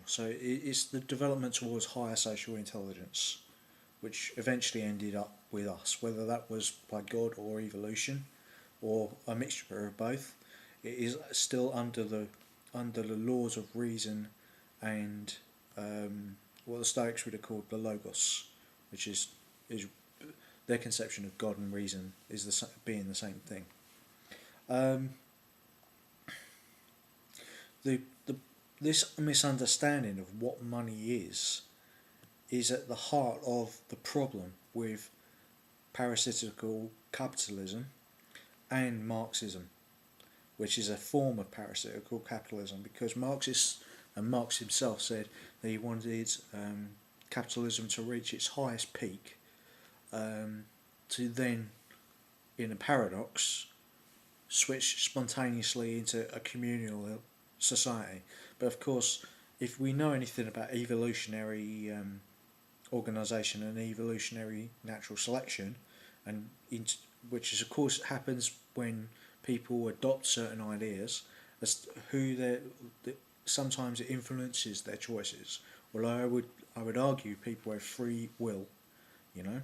So it's the development towards higher social intelligence, which eventually ended up with us, whether that was by God or evolution, or a mixture of both. It is still under the laws of reason and what the Stoics would have called the logos, which is their conception of God and reason is being the same thing. The this misunderstanding of what money is at the heart of the problem with parasitical capitalism and Marxism, which is a form of parasitical capitalism, because Marxists and Marx himself said that he wanted capitalism to reach its highest peak, to then, in a paradox, switch spontaneously into a communal society. But of course, if we know anything about evolutionary organisation and evolutionary natural selection, and which is of course happens when people adopt certain ideas, as who they sometimes it influences their choices. Well, I would argue people have free will, you know,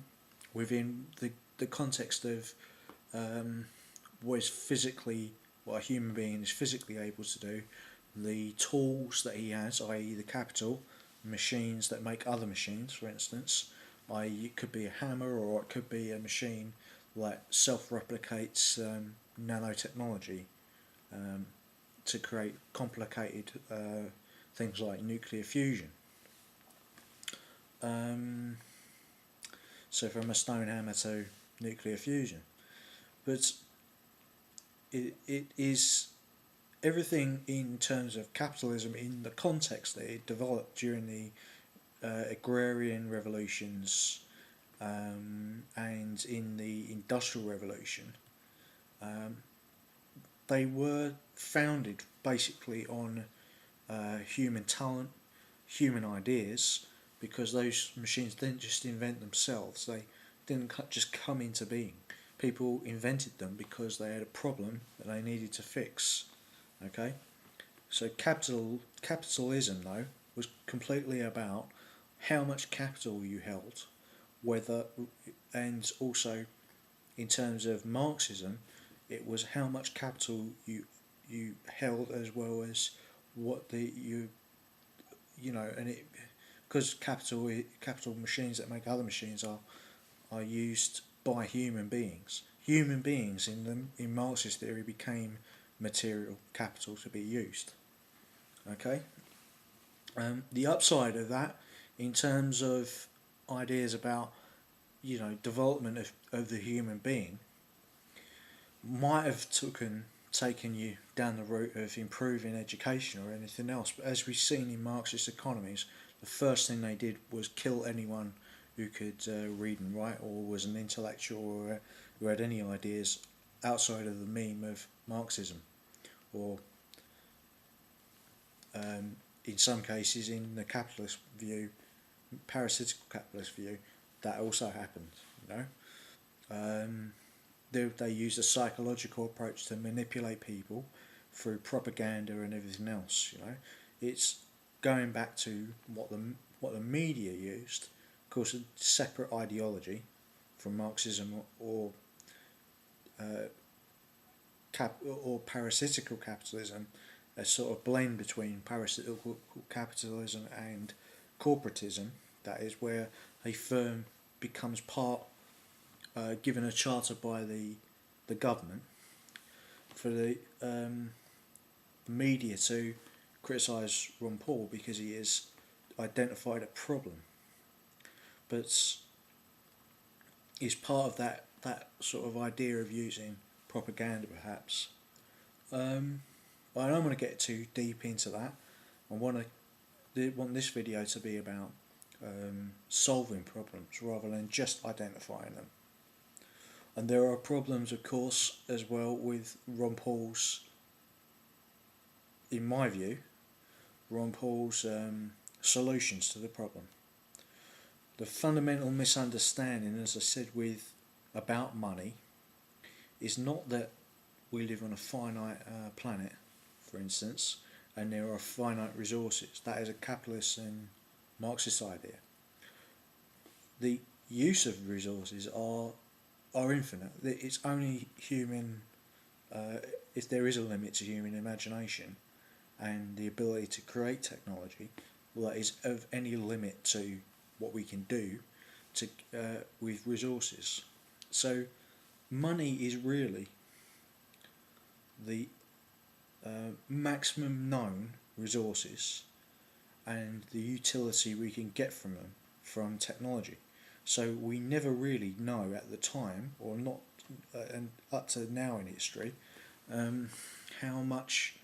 within the context of what a human being is physically able to do, the tools that he has, i.e. the capital, machines that make other machines, for instance, i.e. it could be a hammer or it could be a machine that self-replicates nanotechnology to create complicated things like nuclear fusion. So from a stone hammer to nuclear fusion. But it is everything in terms of capitalism in the context that it developed during the agrarian revolutions and in the industrial revolution. They were founded basically on human talent, human ideas, because those machines didn't just invent themselves, they didn't just come into being. People invented them because they had a problem that they needed to fix. Okay, so capitalism though was completely about how much capital you held, and also in terms of Marxism, it was how much capital you held, as well as what and it, because capital machines that make other machines are used by human beings. Human beings in Marxist theory became material capital to be used. Okay. The upside of that, in terms of ideas about development of the human being, might have taken you down the route of improving education or anything else. But as we've seen in Marxist economies, the first thing they did was kill anyone who could read and write or was an intellectual or who had any ideas outside of the meme of Marxism, or in some cases in the capitalist view, parasitical capitalist view, that also happened. They used a psychological approach to manipulate people through propaganda and everything else. It's going back to what the media used. Of course, a separate ideology from Marxism or parasitical capitalism, a sort of blend between parasitical capitalism and corporatism. That is where a firm becomes given a charter by the government for the media to criticise Ron Paul because he has identified a problem, but is part of that sort of idea of using propaganda, perhaps. I don't want to get too deep into that. I want this video to be about solving problems rather than just identifying them. And there are problems, of course, as well with Ron Paul's, in my view, Ron Paul's solutions to the problem. The fundamental misunderstanding, as I said, about money, is not that we live on a finite planet, for instance, and there are finite resources. That is a capitalist and Marxist idea. The use of resources are infinite. It's only human, if there is a limit to human imagination and the ability to create technology, well, that is of any limit to what we can do to with resources. So money is really the maximum known resources and the utility we can get from them from technology. So we never really know at the time, or not, and up to now in history, how much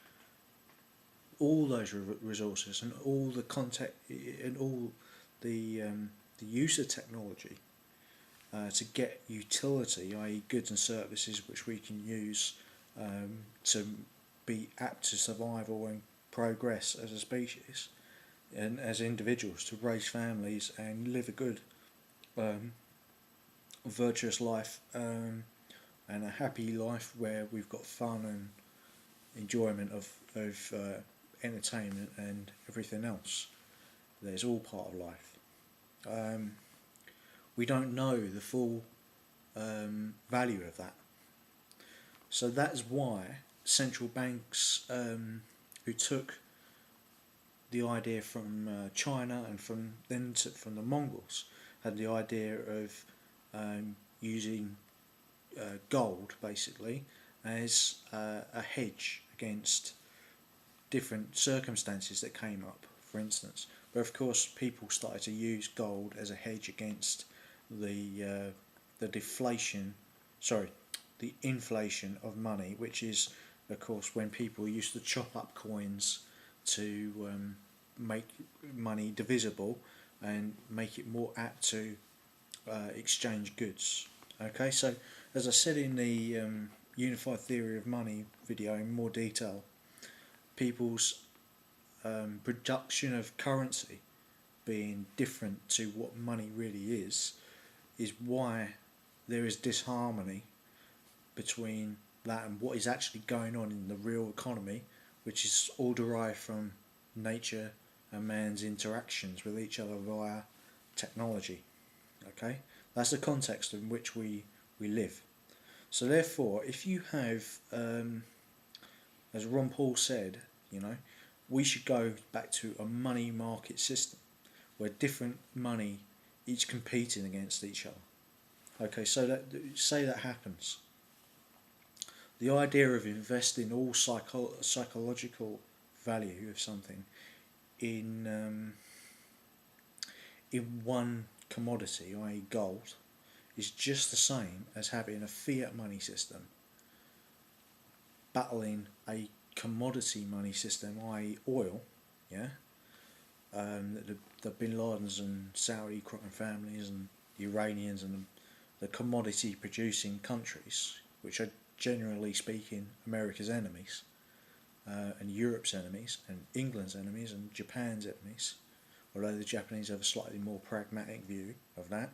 all those resources and all the contact and all the use of technology to get utility, i.e., goods and services which we can use to be apt to survival and progress as a species and as individuals, to raise families and live a good, virtuous life and a happy life where we've got fun and enjoyment of entertainment and everything else. That's all part of life. We don't know the full value of that. So that's why central banks who took the idea from China and from the Mongols had the idea of using gold basically as a hedge against different circumstances that came up, for instance. But of course, people started to use gold as a hedge against the the inflation of money, which is, of course, when people used to chop up coins to make money divisible and make it more apt to exchange goods. Okay, so as I said in the Unified Theory of Money video in more detail, people's production of currency being different to what money really is why there is disharmony between that and what is actually going on in the real economy, which is all derived from nature and man's interactions with each other via technology. Okay, that's the context in which we live. So therefore, if you have, as Ron Paul said, we should go back to a money market system where different money is competing against each other. Okay, so say that happens. The idea of investing all psychological value of something in one commodity, i.e., gold, is just the same as having a fiat money system battling a commodity money system, i.e., oil. Yeah, the Bin Ladens and Saudi crime families and the Iranians and the commodity producing countries, which are generally speaking America's enemies, and Europe's enemies, and England's enemies, and Japan's enemies, although the Japanese have a slightly more pragmatic view of that.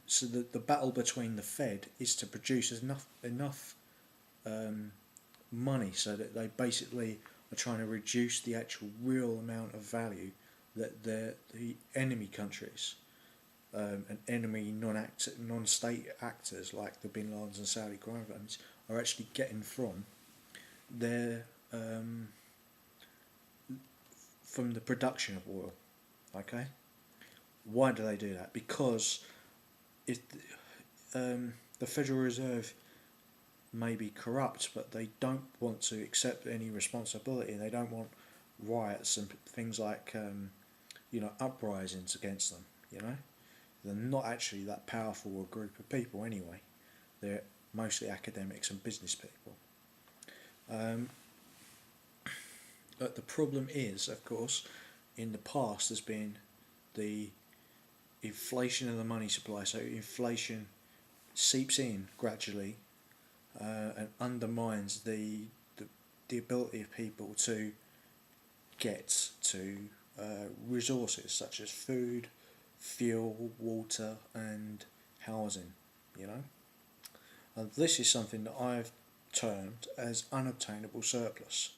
So the battle between the Fed is to produce enough money so that they basically are trying to reduce the actual real amount of value that the enemy countries and enemy non-state actors like the Bin Ladens and Saudi crime families are actually getting from their from the production of oil. Okay, why do they do that? Because the Federal Reserve may be corrupt, but they don't want to accept any responsibility, and they don't want riots and things like uprisings against them. They're not actually that powerful a group of people anyway. They're mostly academics and business people. But the problem is, of course, in the past there's been the inflation of the money supply. So inflation seeps in gradually and undermines the ability of people to get to resources such as food, fuel, water and housing. And this is something that I've termed as unobtainable surplus.